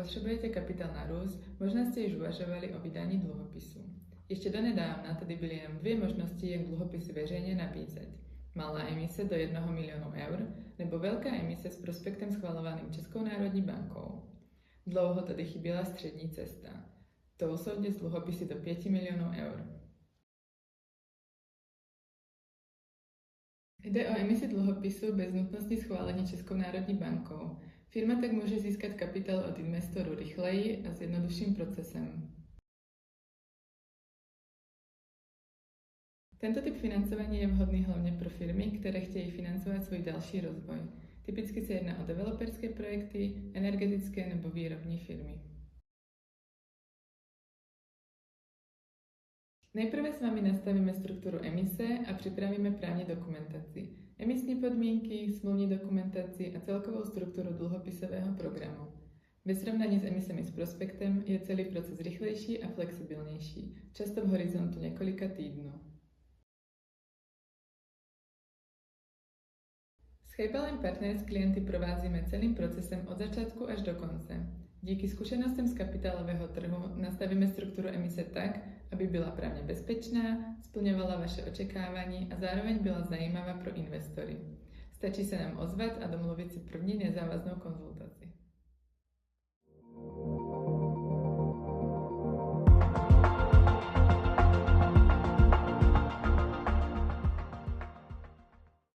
potřebujete kapitál na růst, možná jste již uvažovali o vydání dluhopisu. Ještě donedávna tedy byly jen dvě možnosti, jak dluhopisy veřejně nabízet. Malá emise do 1 milionu eur nebo velká emise s prospektem schvalovaným Českou národní bankou. Dlouho tedy chyběla střední cesta. To jsou dnes dluhopisy do 5 milionů eur. Jde o emisi dluhopisu bez nutnosti schválení Českou národní bankou. Firma tak může získat kapitál od investorů rychleji a s jednodušším procesem. Tento typ financování je vhodný hlavně pro firmy, které chtějí financovat svůj další rozvoj. Typicky se jedná o developerské projekty, energetické nebo výrobní firmy. Nejprve s vámi nastavíme strukturu emise a připravíme právní dokumentaci, emisní podmínky, smluvní dokumentaci a celkovou strukturu dluhopisového programu. Ve srovnání s emisemi s prospektem je celý proces rychlejší a flexibilnější, často v horizontu několika týdnů. S Chejbalem Partners klienty provázíme celým procesem od začátku až do konce. Díky zkušenostem z kapitálového trhu nastavíme strukturu emise tak, aby byla právně bezpečná, splňovala vaše očekávání a zároveň byla zajímavá pro investory. Stačí se nám ozvat a domluvit si první nezávaznou konzultaci.